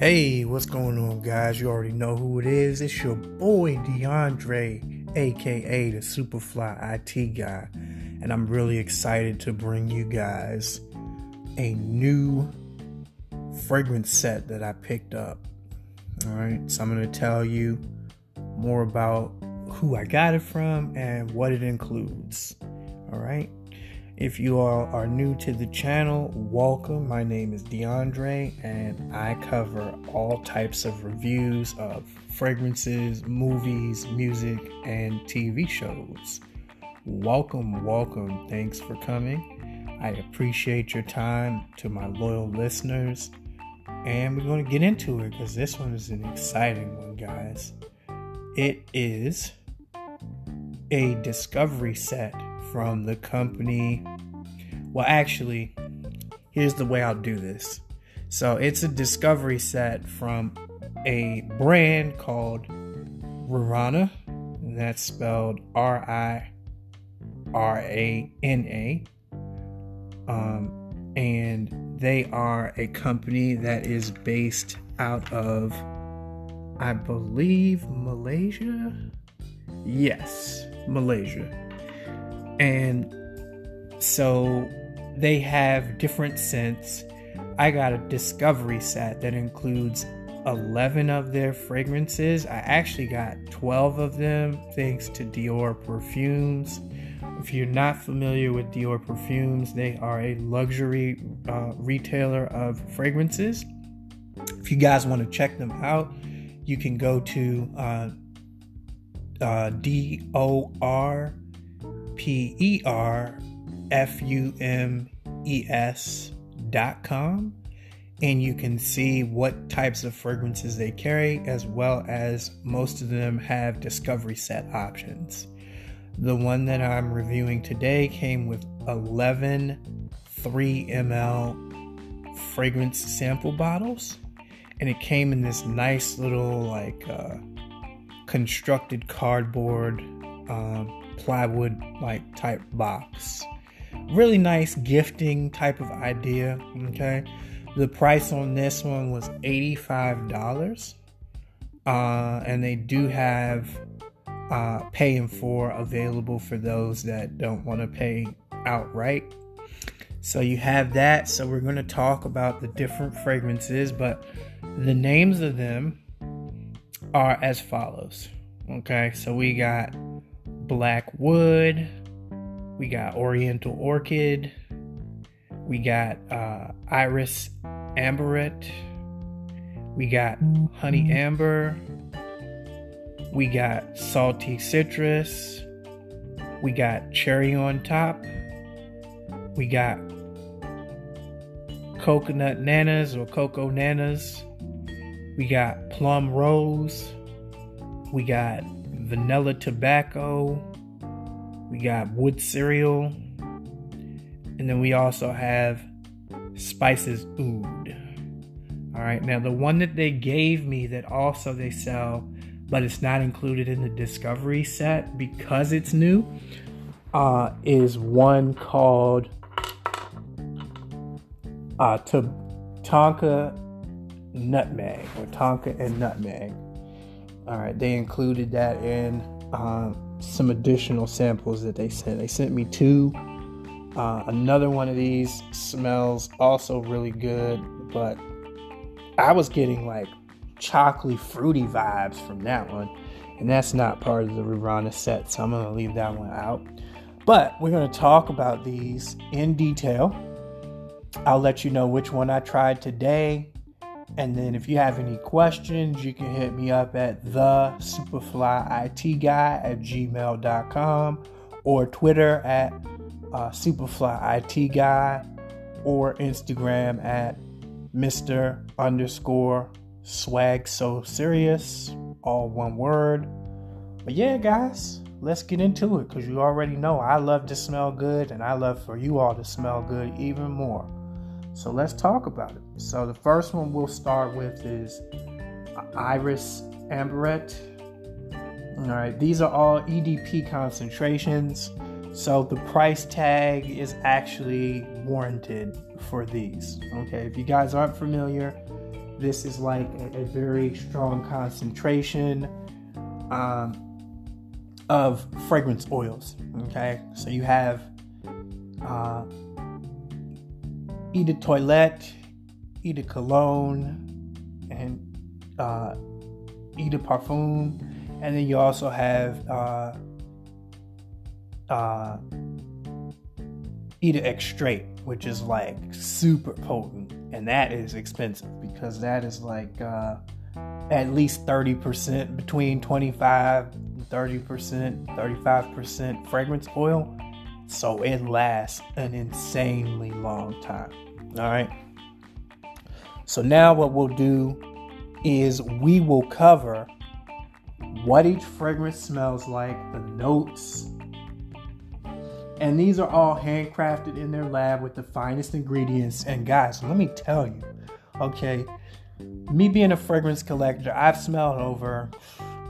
Hey, what's going on, guys? You already know who it is. It's your boy DeAndre, aka the Superfly IT guy, and I'm really excited to bring you guys a new fragrance set that I picked up. All right, so I'm going to tell you more about who I got it from and what it includes. All right. If you all are new to the channel, welcome. My name is DeAndre, and I cover all types of reviews of fragrances, movies, music, and TV shows. Welcome. Thanks for coming. I appreciate your time to my loyal listeners. And we're going to get into it because this one is an exciting one, guys. It is a discovery set from the company. Well, actually, here's the way I'll do this. So it's a discovery set from a brand called Rirana, and that's spelled Rirana. And they are a company that is based out of, I believe, Malaysia. Yes, Malaysia. And so they have different scents. I got a discovery set that includes 11 of their fragrances. I actually got 12 of them thanks to Dior Perfumes. If you're not familiar with Dior Perfumes, they are a luxury retailer of fragrances. If you guys want to check them out, you can go to DorPerfumes.com, and you can see what types of fragrances they carry, as well as most of them have discovery set options. The one that I'm reviewing today came with 11 3 ml fragrance sample bottles, and it came in this nice little constructed cardboard plywood type box. Really nice gifting type of idea. Okay, the price on this one was $85, and they do have pay in four available for those that don't want to pay outright. So you have that. So we're going to talk about the different fragrances, but the names of them are as follows. Okay, so we got Black Wood, we got Oriental Orchid, we got Iris Amberette, we got Honey Amber, we got Salty Citrus, we got Cherry on Top, we got Coconut Nanas or Cocoa Nanas, we got Plum Rose, we got Vanilla Tobacco, we got Wood Cereal, and then we also have Spices Oud. Alright, now the one that they gave me that also they sell, but it's not included in the discovery set because it's new, is one called Tonka Nutmeg, or Tonka and Nutmeg. All right, they included that in some additional samples that they sent. They sent me two. Another one of these smells also really good, but I was getting chocolatey, fruity vibes from that one, and that's not part of the Rirana set, so I'm going to leave that one out. But we're going to talk about these in detail. I'll let you know which one I tried today. And then if you have any questions, you can hit me up at thesuperflyitguy@gmail.com or Twitter at superflyitguy, or Instagram at Mr_swag_so_serious, all one word. But yeah, guys, let's get into it, because you already know I love to smell good, and I love for you all to smell good even more. So let's talk about it. So the first one we'll start with is Iris Amberette. All right, these are all EDP concentrations, so the price tag is actually warranted for these. Okay, if you guys aren't familiar, this is like a very strong concentration of fragrance oils. Okay, so you have Eau de Toilette, Eau de Cologne, and Eau de Parfum, and then you also have Eau de Extrait, which is like super potent, and that is expensive because that is like at least 30%, between 25 and 30%, 35% fragrance oil. So it lasts an insanely long time. All right. So now what we'll do is we will cover what each fragrance smells like, the notes. And these are all handcrafted in their lab with the finest ingredients. And guys, let me tell you, okay, me being a fragrance collector, I've smelled over,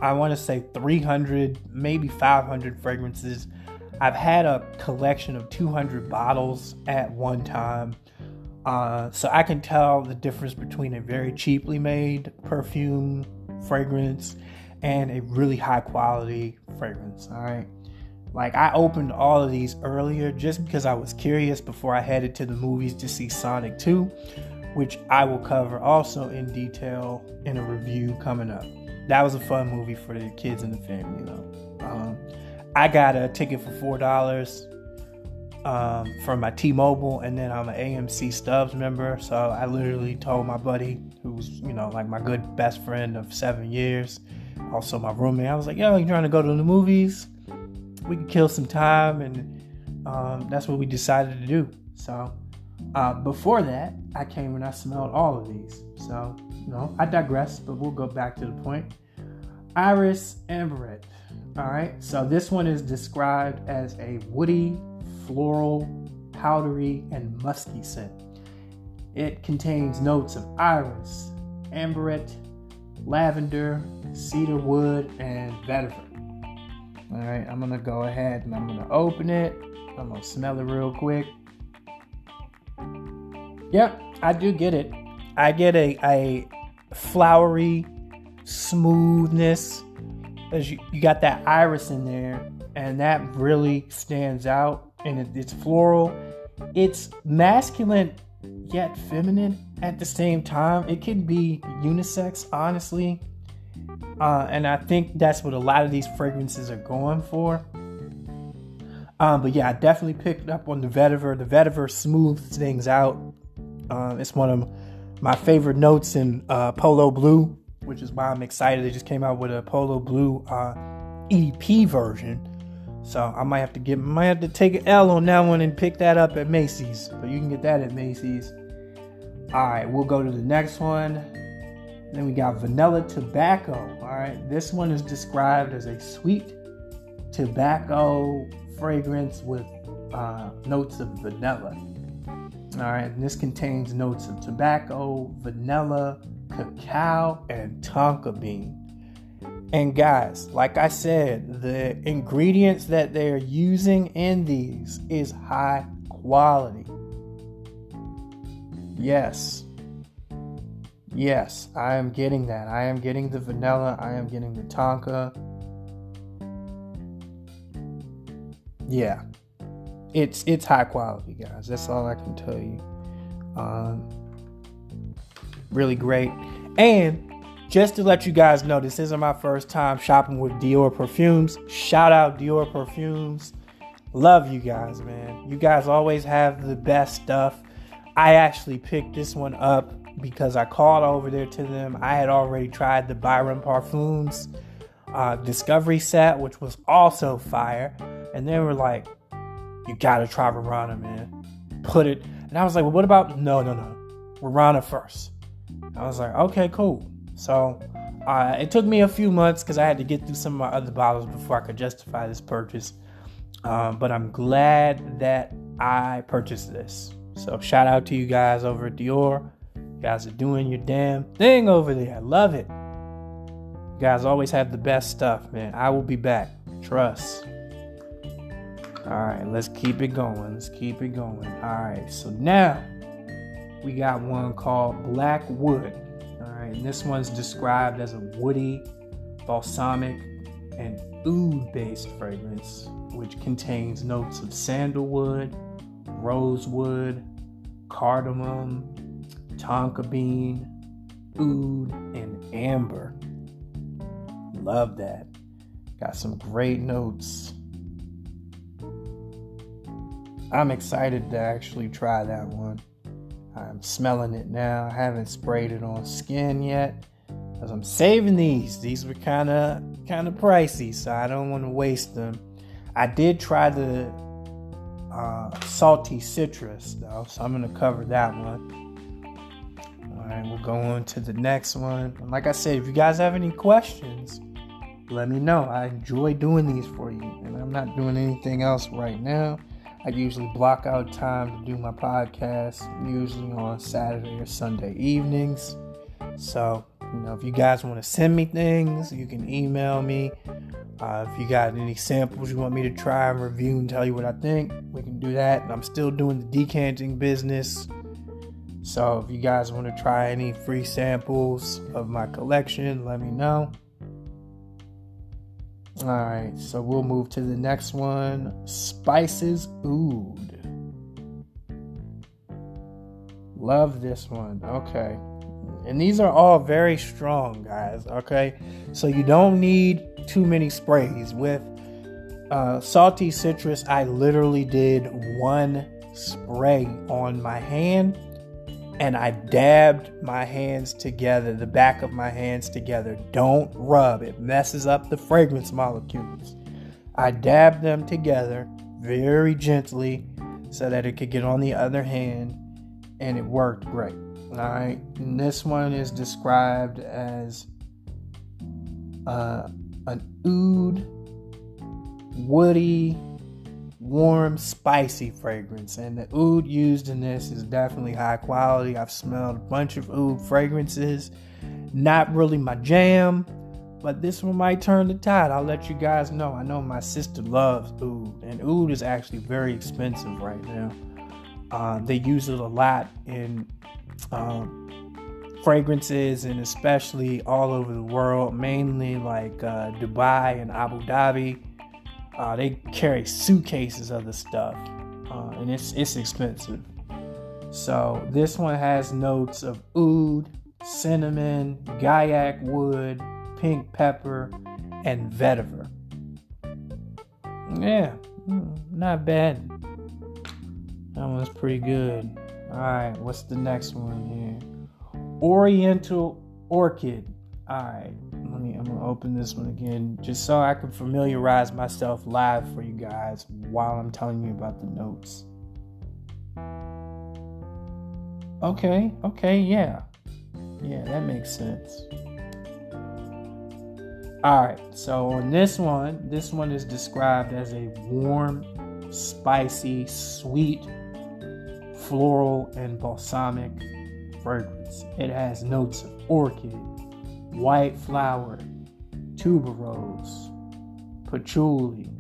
I want to say 300, maybe 500 fragrances. I've had a collection of 200 bottles at one time. So I can tell the difference between a very cheaply made perfume fragrance and a really high quality fragrance. All right. Like, I opened all of these earlier just because I was curious before I headed to the movies to see Sonic 2, which I will cover also in detail in a review coming up. That was a fun movie for the kids and the family, though. I got a ticket for $4 from my T-Mobile, and then I'm an AMC Stubs member. So I literally told my buddy, who's, you know, like my good best friend of 7 years, also my roommate, I was like, yo, you trying to go to the movies? We can kill some time, and that's what we decided to do. So before that, I came and I smelled all of these. So, you know, I digress, but we'll go back to the point. Iris Amberette. All right, so this one is described as a woody, floral, powdery, and musky scent. It contains notes of iris, amberette, lavender, cedar wood, and vetiver. All right, I'm gonna go ahead and I'm gonna open it. I'm gonna smell it real quick. Yep, I do get it. I get a flowery smoothness. As you got that iris in there, and that really stands out. And it's floral. It's masculine yet feminine at the same time. It can be unisex, honestly. And I think that's what a lot of these fragrances are going for. But yeah, I definitely picked up on the vetiver. The vetiver smooths things out. It's one of my favorite notes in Polo Blue, which is why I'm excited. They just came out with a Polo Blue EDP version. So I might have to take an L on that one and pick that up at Macy's. But you can get that at Macy's. All right, we'll go to the next one. Then we got Vanilla Tobacco. All right, this one is described as a sweet tobacco fragrance with notes of vanilla. All right, and this contains notes of tobacco, vanilla, cacao, and tonka bean. And guys, like I said, the ingredients that they're using in these is high quality. Yes, I am getting that. I am getting the vanilla. I am getting the tonka. Yeah, it's high quality, guys. That's all I can tell you. Really great. And just to let you guys know, this isn't my first time shopping with Dior Perfumes. Shout out Dior Perfumes. Love you guys, man. You guys always have the best stuff. I actually picked this one up because I called over there to them. I had already tried the Byron Parfums Discovery set, which was also fire. And they were like, you gotta try Rirana, man. Put it. And I was like, well, what about, no. Rirana first. I was like, okay, cool. So it took me a few months because I had to get through some of my other bottles before I could justify this purchase. But I'm glad that I purchased this. So shout out to you guys over at Dior. You guys are doing your damn thing over there. I love it. You guys always have the best stuff, man. I will be back. Trust. All right, let's keep it going. All right, so now we got one called Black Wood. All right, and this one's described as a woody, balsamic, and oud-based fragrance, which contains notes of sandalwood, rosewood, cardamom, tonka bean, oud, and amber. Love that. Got some great notes. I'm excited to actually try that one. I'm smelling it now. I haven't sprayed it on skin yet, because I'm saving these. These were kind of pricey, so I don't want to waste them. I did try the salty citrus though, so I'm going to cover that one. All right, we'll go on to the next one. And like I said, if you guys have any questions, let me know. I enjoy doing these for you, and I'm not doing anything else right now. I usually block out time to do my podcast, usually on Saturday or Sunday evenings. So, if you guys want to send me things, you can email me. If you got any samples you want me to try and review and tell you what I think, we can do that. And I'm still doing the decanting business. So if you guys want to try any free samples of my collection, let me know. Alright, so we'll move to the next one. Spices Oud. Love this one. Okay. And these are all very strong, guys. Okay. So you don't need too many sprays. With salty citrus, I literally did one spray on my hand. And I dabbed my hands together, the back of my hands together. Don't rub. It messes up the fragrance molecules. I dabbed them together very gently so that it could get on the other hand, and it worked great. All right. And this one is described as an oud, woody, warm, spicy fragrance. And the oud used in this is definitely high quality. I've smelled a bunch of oud fragrances. Not really my jam, but this one might turn the tide. I'll let you guys know. I know my sister loves oud, and oud is actually very expensive right now. They use it a lot in fragrances, and especially all over the world, mainly like Dubai and Abu Dhabi. They carry suitcases of the stuff, and it's expensive. So this one has notes of oud, cinnamon, gaiac wood, pink pepper, and vetiver. Yeah, not bad. That one's pretty good. All right, what's the next one here? Oriental Orchid. All right, I'm gonna open this one again just so I can familiarize myself live for you guys while I'm telling you about the notes. Okay, yeah, that makes sense. All right, so on this one is described as a warm, spicy, sweet, floral, and balsamic fragrance. It has notes of orchid, white flower, tuberose, patchouli,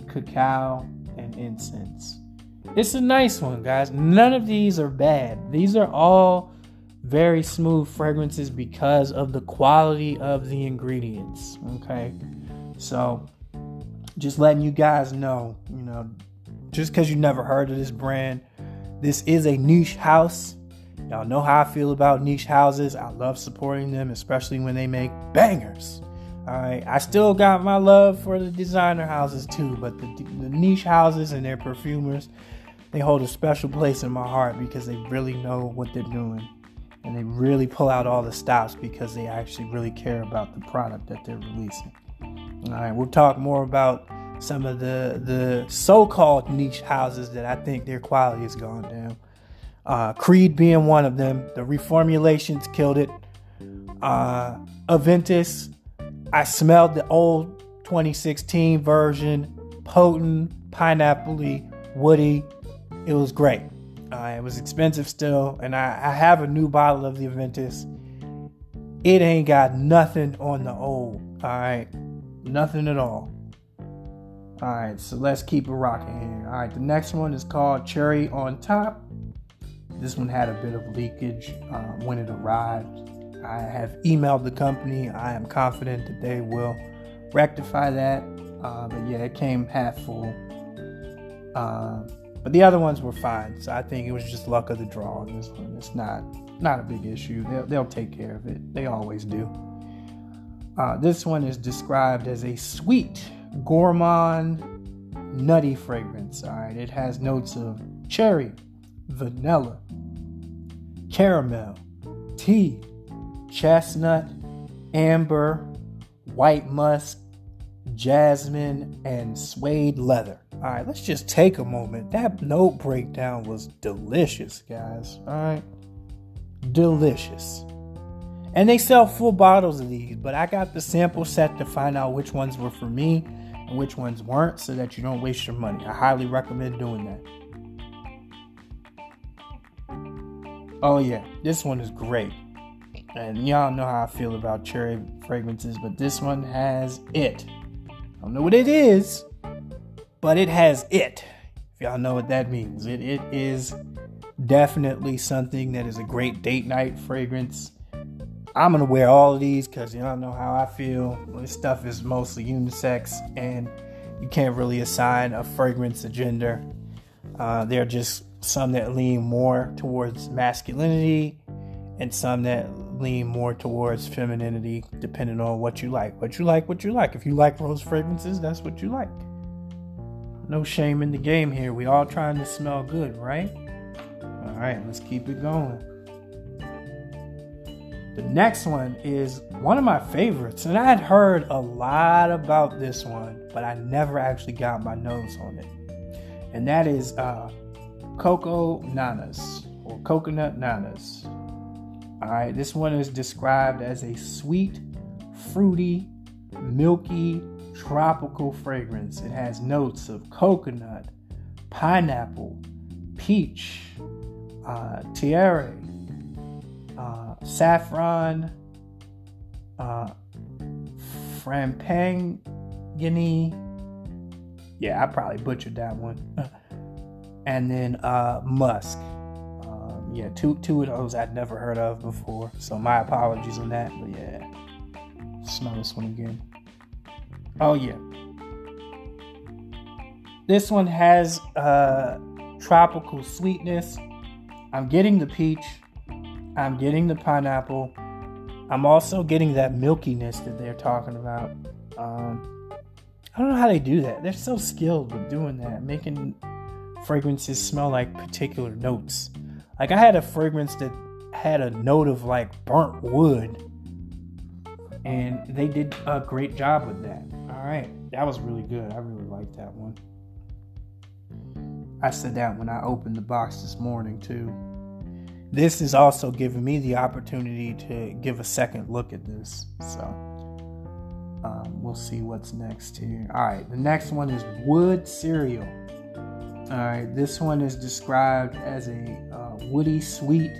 cacao, and incense. It's a nice one, guys. None of these are bad. These are all very smooth fragrances because of the quality of the ingredients. Okay, so just letting you guys know, just because you never heard of this brand, this is a niche house. Y'all know how I feel about niche houses. I love supporting them, especially when they make bangers. All right, I still got my love for the designer houses too, but the niche houses and their perfumers, they hold a special place in my heart because they really know what they're doing. And they really pull out all the stops because they actually really care about the product that they're releasing. All right, we'll talk more about some of the so-called niche houses that I think their quality has gone down. Creed being one of them. The reformulations killed it. Aventus, I smelled the old 2016 version. Potent, pineapple-y, woody. It was great. It was expensive still, and I have a new bottle of the Aventus. It ain't got nothing on the old. All right, nothing at all. All right, so let's keep it rocking here. All right, the next one is called Cherry on Top. This one had a bit of leakage when it arrived. I have emailed the company. I am confident that they will rectify that. But yeah, it came half full. But the other ones were fine. So I think it was just luck of the draw on this one. It's not a big issue. They'll take care of it. They always do. This one is described as a sweet, gourmand, nutty fragrance. All right, it has notes of cherry, vanilla, caramel, tea, chestnut, amber, white musk, jasmine, and suede leather. All right, let's just take a moment. That note breakdown was delicious, guys. All right, delicious. And they sell full bottles of these, but I got the sample set to find out which ones were for me and which ones weren't, so that you don't waste your money. I highly recommend doing that. Oh yeah, this one is great. And y'all know how I feel about cherry fragrances, but this one has it. I don't know what it is, but it has it. If y'all know what that means. It is definitely something that is a great date night fragrance. I'm going to wear all of these because y'all know how I feel. This stuff is mostly unisex, and you can't really assign a fragrance a gender. There are just some that lean more towards masculinity and some that lean more towards femininity, depending on what you like. What you like. If you like rose fragrances, that's what you like. No shame in the game here. We all trying to smell good, right? All right, let's keep it going. The next one is one of my favorites, and I had heard a lot about this one, but I never actually got my nose on it. And that is Coco Nanas, or Coconut Nanas. All right, this one is described as a sweet, fruity, milky, tropical fragrance. It has notes of coconut, pineapple, peach, tiare, saffron, frampangini. Yeah, I probably butchered that one. And then musk. Yeah, two of those I'd never heard of before, so my apologies on that. But yeah, smell this one again. Oh yeah, this one has tropical sweetness. I'm getting the peach. I'm getting the pineapple. I'm also getting that milkiness that they're talking about. I don't know how they do that. They're so skilled with doing that, making fragrances smell like particular notes. Like I had a fragrance that had a note of like burnt wood, and they did a great job with that. All right, that was really good. I really liked that one. I said that when I opened the box this morning too. This is also giving me the opportunity to give a second look at this. So we'll see what's next here. All right, the next one is Wood Cereal. All right, this one is described as a woody, sweet,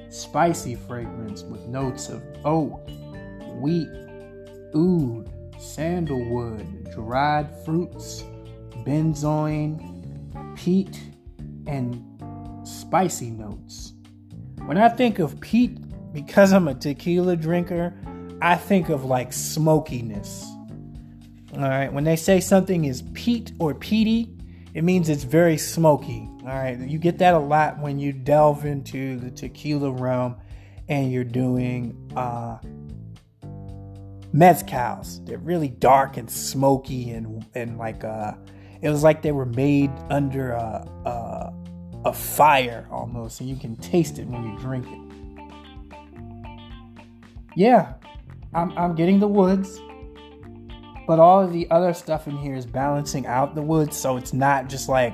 spicy fragrance with notes of oak, wheat, oud, sandalwood, dried fruits, benzoin, peat, and spicy notes. When I think of peat, because I'm a tequila drinker, I think of like smokiness. All right, when they say something is peat or peaty, it means it's very smoky. All right, you get that a lot when you delve into the tequila realm and you're doing mezcals. They're really dark and smoky and like it was like they were made under a fire almost, and you can taste it when you drink it. Yeah, I'm getting the woods, but all of the other stuff in here is balancing out the woods, so it's not just like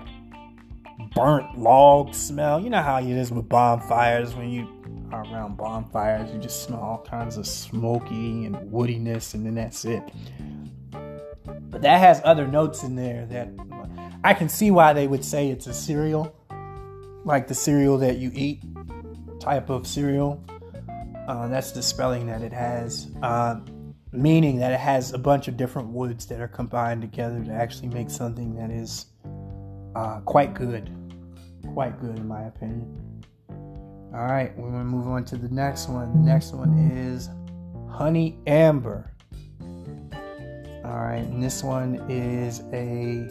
burnt log smell. You know how it is with bonfires. When you are around bonfires, you just smell all kinds of smoky and woodiness, and then that's it. But that has other notes in there that I can see why they would say it's a cereal, like the cereal that you eat type of cereal. That's the spelling that it has, meaning that it has a bunch of different woods that are combined together to actually make something that is quite good in my opinion. All right, we're gonna move on to the next one. The next one is Honey Amber. All right, and this one is a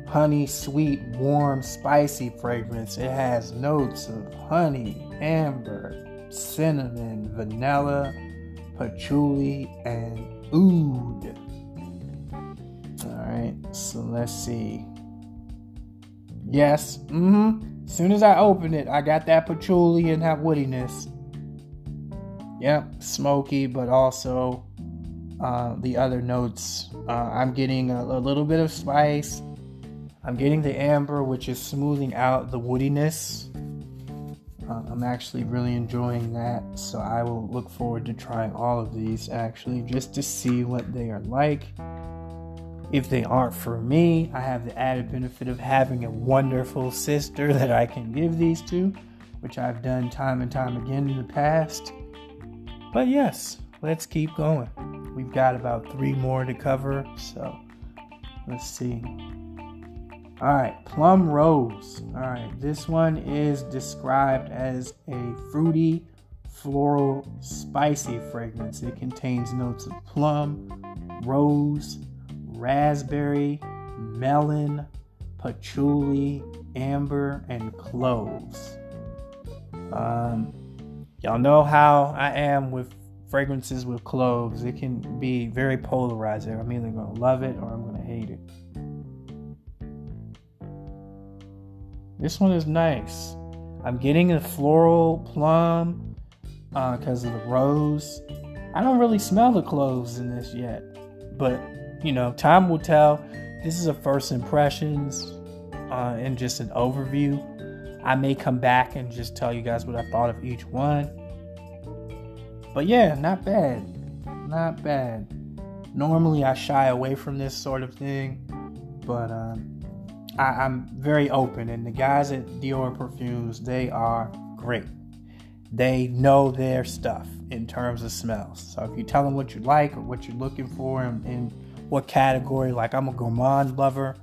honey, sweet, warm, spicy fragrance. It has notes of honey, amber, cinnamon, vanilla, patchouli, and oud. Alright, so let's see. Yes, as soon as I open it, I got that patchouli and that woodiness. Yep, smoky, but also the other notes. I'm getting a little bit of spice. I'm getting the amber, which is smoothing out the woodiness. I'm actually really enjoying that, so I will look forward to trying all of these actually, just to see what they are like. If they aren't for me, I have the added benefit of having a wonderful sister that I can give these to, which I've done time and time again in the past. But yes, let's keep going. We've got about 3 more to cover, so let's see. Alright, Plum Rose. Alright, this one is described as a fruity, floral, spicy fragrance. It contains notes of plum, rose, raspberry, melon, patchouli, amber, and cloves. Y'all know how I am with fragrances with cloves. It can be very polarizing. I'm either going to love it or I'm going to hate it. This one is nice. I'm getting a floral plum because of the rose. I don't really smell the cloves in this yet, but time will tell. This is a first impressions and just an overview. I may come back and just tell you guys what I thought of each one. But yeah, not bad. Not bad. Normally I shy away from this sort of thing, but I'm very open, and the guys at Dior Perfumes, they are great. They know their stuff in terms of smells. So if you tell them what you like or what you're looking for in what category, like I'm a gourmand lover,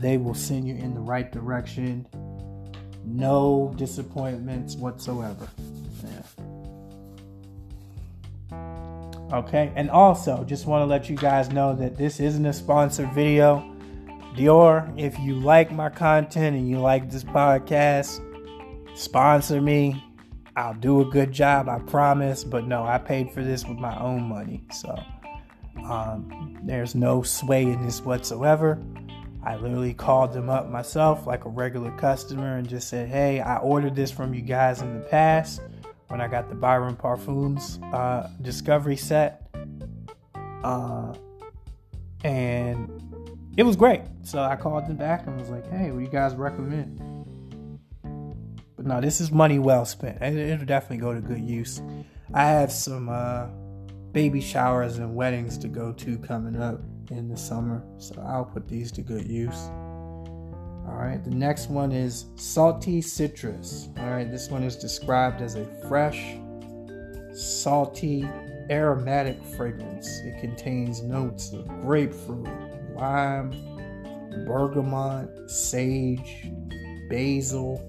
they will send you in the right direction. No disappointments whatsoever. Yeah. Okay, and also just want to let you guys know that this isn't a sponsored video. Dior, if you like my content and you like this podcast, sponsor me. I'll do a good job, I promise. But no, I paid for this with my own money. So there's no sway in this whatsoever. I literally called them up myself like a regular customer and just said, hey, I ordered this from you guys in the past when I got the Byron Parfums Discovery set. And it was great. So I called them back and was like, hey, what do you guys recommend? But no, this is money well spent. It'll definitely go to good use. I have some baby showers and weddings to go to coming up in the summer, so I'll put these to good use. Alright, the next one is Salty Citrus. Alright, this one is described as a fresh, salty, aromatic fragrance. It contains notes of grapefruit, lime, bergamot, sage, basil,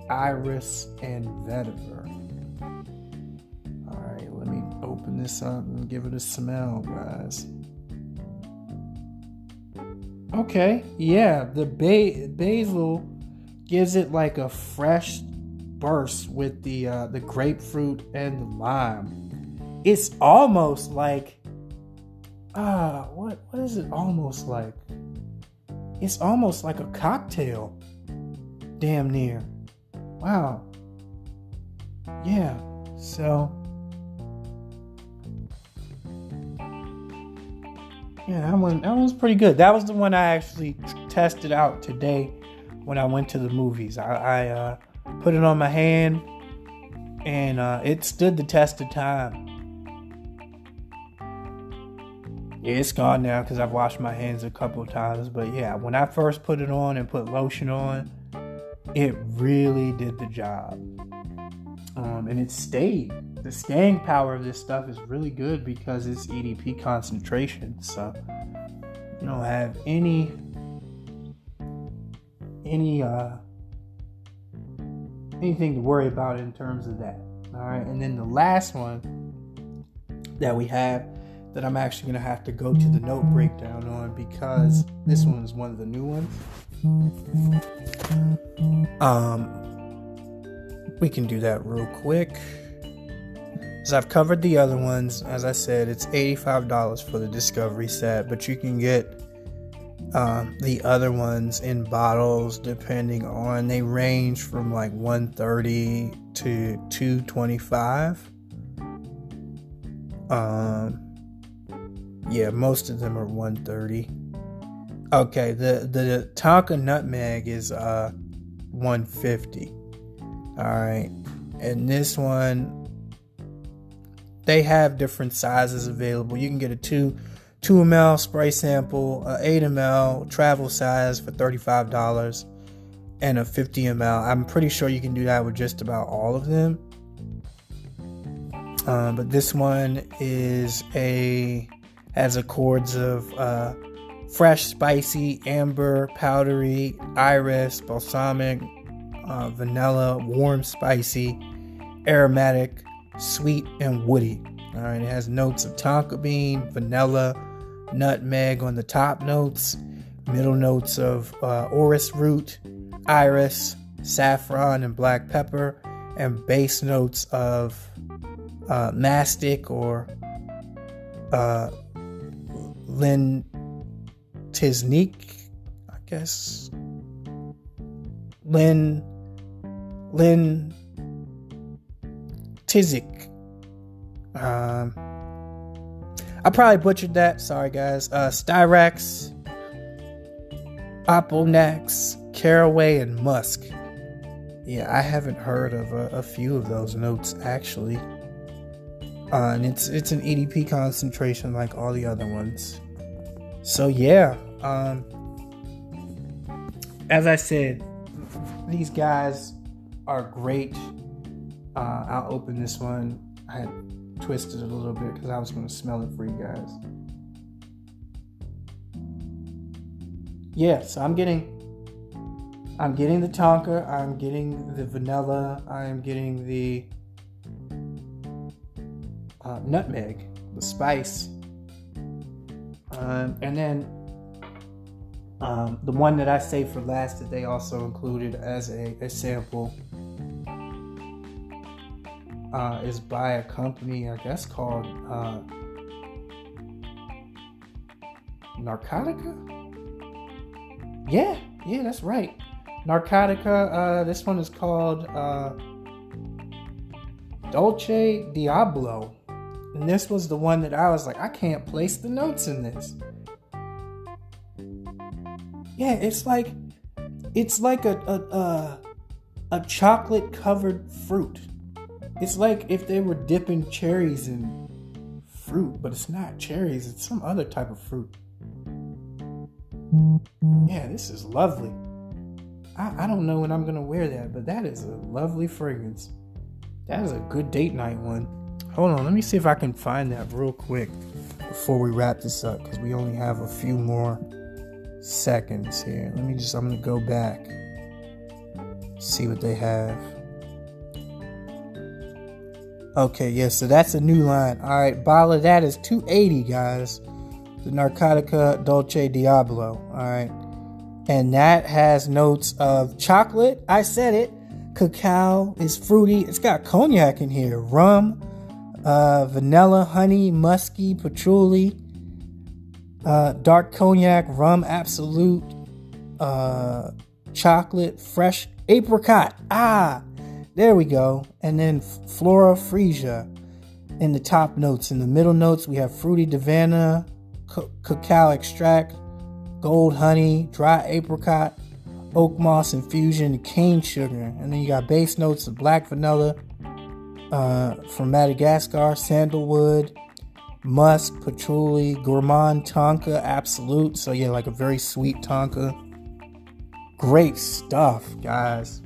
iris, and vetiver. Alright, let me open this up and give it a smell, guys. Okay, yeah, the basil gives it like a fresh burst with the grapefruit and the lime. It's almost like what is it almost like? It's almost like a cocktail. Damn near. Wow. Yeah. So yeah, that one's pretty good. That was the one I actually tested out today when I went to the movies. I put it on my hand, and it stood the test of time. Yeah, it's gone now because I've washed my hands a couple of times. But yeah, when I first put it on and put lotion on, it really did the job. And it stayed. The staying power of this stuff is really good because it's EDP concentration. So you don't have any anything to worry about in terms of that. All right, and then the last one that we have that I'm actually going to have to go to the note breakdown on, because this one is one of the new ones. We can do that real quick. So I've covered the other ones. As I said, it's $85 for the Discovery set, but you can get the other ones in bottles depending on, they range from like $130 to $225. Yeah, most of them are $130. Okay, the Tonka Nutmeg is $150. All right, and this one, they have different sizes available. You can get a 2 ml spray sample, a 8 ml travel size for $35, and a 50 ml. I'm pretty sure you can do that with just about all of them. But this one has accords of fresh, spicy, amber, powdery, iris, balsamic, vanilla, warm, spicy, aromatic, sweet, and woody. All right, it has notes of tonka bean, vanilla, nutmeg on the top notes, middle notes of orris root, iris, saffron, and black pepper, and base notes of mastic or Lintiznique, I guess. Tizik. I probably butchered that. Sorry, guys. Styrax, Oponax, Caraway, and Musk. Yeah, I haven't heard of a few of those notes, actually. And it's an EDP concentration like all the other ones. So, yeah. As I said, these guys are great. I'll open this one. I had twisted it a little bit because I was going to smell it for you guys. Yeah, so I'm getting the tonka, I'm getting the vanilla, I'm getting the nutmeg, the spice, and then the one that I saved for last that they also included as a sample is by a company, I guess, called Narcotica? Yeah, that's right. Narcotica, this one is called Dolce Diablo. And this was the one that I was like, I can't place the notes in this. Yeah, it's like a chocolate covered fruit. It's like if they were dipping cherries in fruit, but it's not cherries, it's some other type of fruit. Yeah, this is lovely. I don't know when I'm going to wear that, but that is a lovely fragrance. That is a good date night one. Hold on, let me see if I can find that real quick before we wrap this up, because we only have a few more seconds here. I'm going to go back, see what they have. Okay, yeah, so that's a new line. All right, bottle of that is $280, guys. The Narcotica Dolce Diablo. All right, and that has notes of chocolate. I said it. Cacao is fruity. It's got cognac in here. Rum, vanilla, honey, musky, patchouli, dark cognac, rum, absolute, chocolate, fresh apricot. There we go. And then Flora Freesia in the top notes. In the middle notes, we have fruity Davana, cacao extract, gold honey, dry apricot, oak moss infusion, cane sugar. And then you got base notes of black vanilla from Madagascar, sandalwood, musk, patchouli, gourmand, tonka, absolute. So yeah, like a very sweet tonka. Great stuff, guys.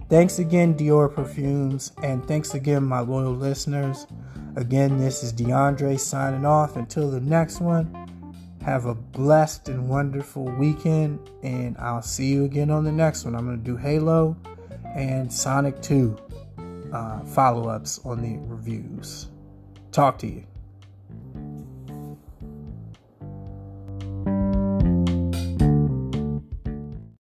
Thanks again, Dior Perfumes, and thanks again, my loyal listeners. Again, this is DeAndre signing off. Until the next one, have a blessed and wonderful weekend, and I'll see you again on the next one. I'm going to do Halo, and Sonic 2 follow-ups on the reviews. Talk to you.